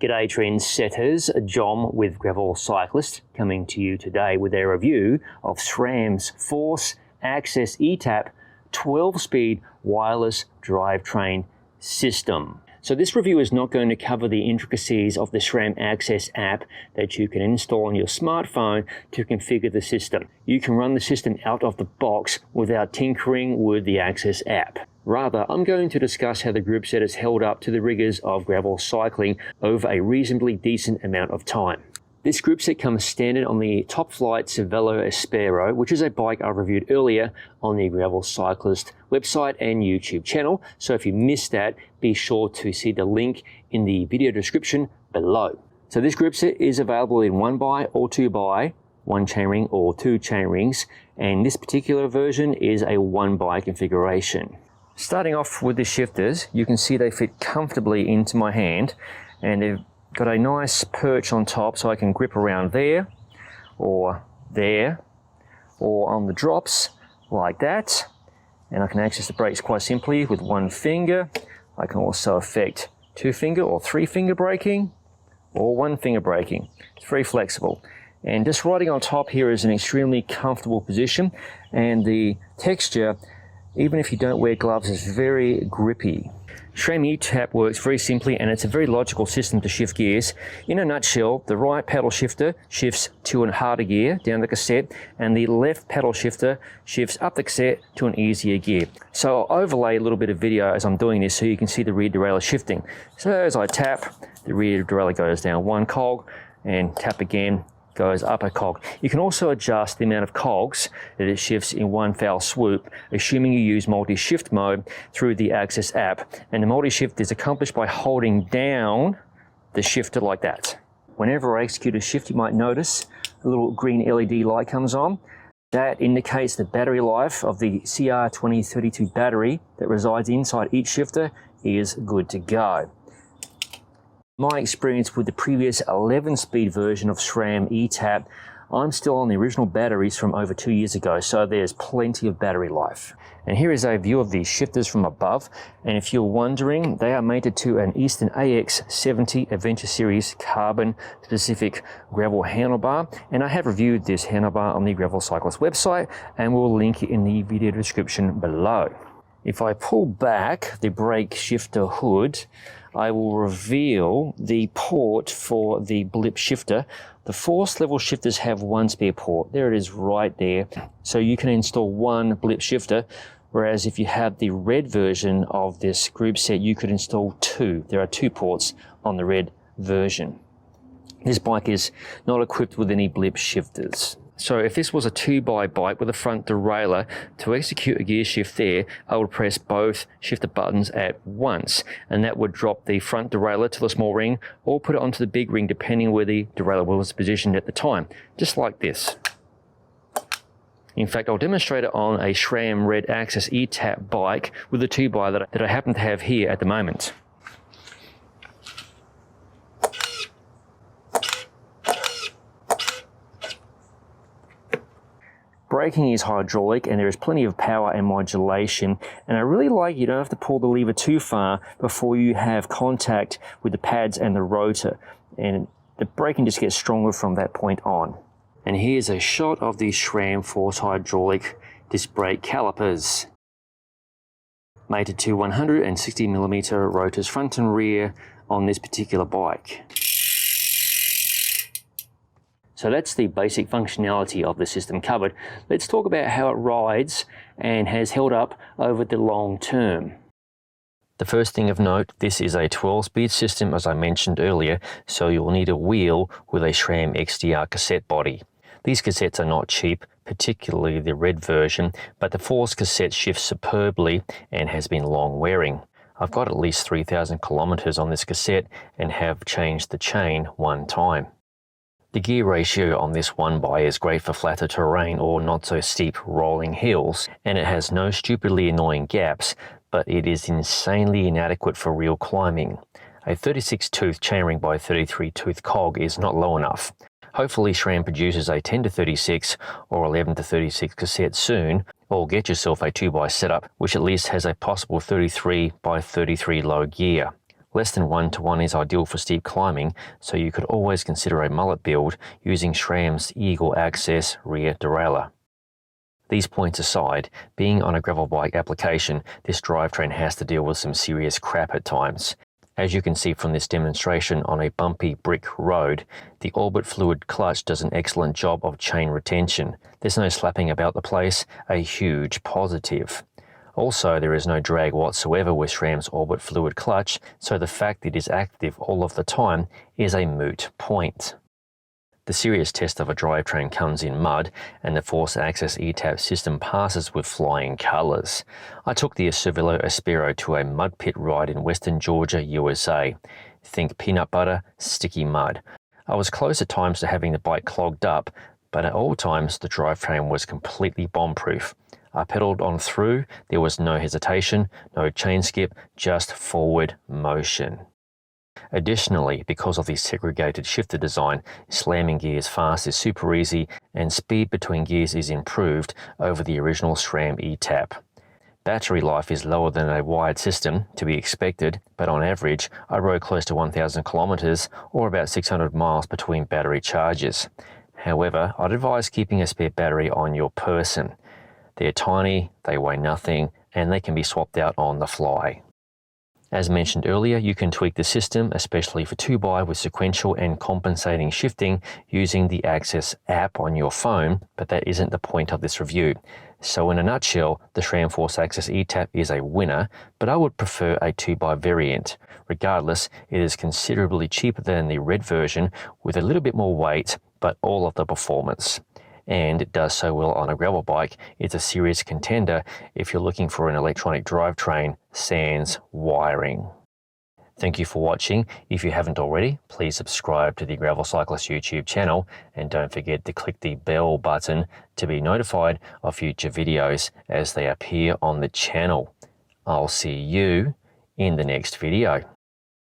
G'day trend setters, John with Gravel Cyclist coming to you today with a review of SRAM's Force AXS eTap 12-speed wireless drivetrain system. So this review is not going to cover the intricacies of the SRAM AXS app that you can install on your smartphone to configure the system. You can run the system out of the box without tinkering with the AXS app. Rather, I'm going to discuss how the group set has held up to the rigors of gravel cycling over a reasonably decent amount of time. This group set comes standard on the Top Flight Cervelo Aspero, which is a bike I reviewed earlier on the Gravel Cyclist website and YouTube channel. So if you missed that, be sure to see the link in the video description below. So this group set is available in 1x or 2x, 1 chainring or 2 chainrings, and this particular version is a 1x configuration. Starting off with the shifters, you can see they fit comfortably into my hand, and they've got a nice perch on top so I can grip around there or on the drops like that, and I can access the brakes quite simply with 1 finger. I can also effect 2-finger or 3-finger braking or 1-finger braking. It's very flexible, and just riding on top here is an extremely comfortable position, and the texture, even if you don't wear gloves, is very grippy. SRAM eTap works very simply, and it's a very logical system to shift gears. In a nutshell, the right paddle shifter shifts to a harder gear down the cassette, and the left paddle shifter shifts up the cassette to an easier gear. So I'll overlay a little bit of video as I'm doing this so you can see the rear derailleur shifting. So as I tap, the rear derailleur goes down 1 cog, and tap again, goes up a cog. You can also adjust the amount of cogs that it shifts in one foul swoop, assuming you use multi-shift mode through the AXS app. And the multi-shift is accomplished by holding down the shifter like that. Whenever I execute a shift, you might notice a little green LED light comes on. That indicates the battery life of the CR2032 battery that resides inside each shifter is good to go. My experience with the previous 11-speed version of SRAM eTap, I'm still on the original batteries from over 2 years ago, so there's plenty of battery life. And here is a view of the shifters from above, and if you're wondering, they are mated to an Eastern AX70 Adventure Series carbon specific gravel handlebar, and I have reviewed this handlebar on the Gravel Cyclist website, and we'll link it in the video description below. If I pull back the brake shifter hood, I will reveal the port for the blip shifter. The Force level shifters have 1 spare port. There it is right there. So you can install 1 blip shifter, whereas if you have the red version of this group set, you could install 2. There are 2 ports on the red version. This bike is not equipped with any blip shifters. So if this was a 2x bike with a front derailleur, to execute a gear shift there, I would press both shifter buttons at once, and that would drop the front derailleur to the small ring or put it onto the big ring depending where the derailleur was positioned at the time, just like this. In fact, I'll demonstrate it on a SRAM Red AXS eTap bike with the 2x that I happen to have here at the moment. Braking is hydraulic, and there is plenty of power and modulation, and I really like you don't have to pull the lever too far before you have contact with the pads and the rotor, and the braking just gets stronger from that point on. And here's a shot of the SRAM Force hydraulic disc brake calipers, mated to 160mm rotors front and rear on this particular bike. So that's the basic functionality of the system covered. Let's talk about how it rides and has held up over the long term. The first thing of note, this is a 12-speed system as I mentioned earlier, so you'll need a wheel with a SRAM XDR cassette body. These cassettes are not cheap, particularly the red version, but the Force cassette shifts superbly and has been long wearing. I've got at least 3,000 kilometers on this cassette and have changed the chain 1 time. The gear ratio on this 1x is great for flatter terrain or not so steep rolling hills, and it has no stupidly annoying gaps, but it is insanely inadequate for real climbing. A 36-tooth chainring by 33-tooth cog is not low enough. Hopefully SRAM produces a 10-36 or 11-36 cassette soon, or get yourself a 2x setup which at least has a possible 33x33 low gear. Less than 1:1 is ideal for steep climbing, so you could always consider a mullet build using SRAM's Eagle AXS rear derailleur. These points aside, being on a gravel bike application, this drivetrain has to deal with some serious crap at times. As you can see from this demonstration on a bumpy brick road, the orbit fluid clutch does an excellent job of chain retention. There's no slapping about the place, a huge positive. Also, there is no drag whatsoever with SRAM's orbit fluid clutch, so the fact it is active all of the time is a moot point. The serious test of a drivetrain comes in mud, and the Force AXS eTap system passes with flying colours. I took the Cervelo Aspero to a mud pit ride in western Georgia, USA. Think peanut butter, sticky mud. I was close at times to having the bike clogged up, but at all times the drivetrain was completely bomb-proof. I pedalled on through, there was no hesitation, no chain skip, just forward motion. Additionally, because of the segregated shifter design, slamming gears fast is super easy and speed between gears is improved over the original SRAM eTap. Battery life is lower than a wired system, to be expected, but on average, I rode close to 1,000 kilometers or about 600 miles between battery charges. However, I'd advise keeping a spare battery on your person. They're tiny, they weigh nothing, and they can be swapped out on the fly. As mentioned earlier, you can tweak the system, especially for 2x with sequential and compensating shifting using the AXS app on your phone, but that isn't the point of this review. So in a nutshell, the SRAM Force AXS eTap is a winner, but I would prefer a 2x variant. Regardless, it is considerably cheaper than the red version with a little bit more weight, but all of the performance. And it does so well on a gravel bike. It's a serious contender if you're looking for an electronic drivetrain sans wiring. Thank you for watching. If you haven't already, please subscribe to the Gravel Cyclist YouTube channel and don't forget to click the bell button to be notified of future videos as they appear on the channel. I'll see you in the next video.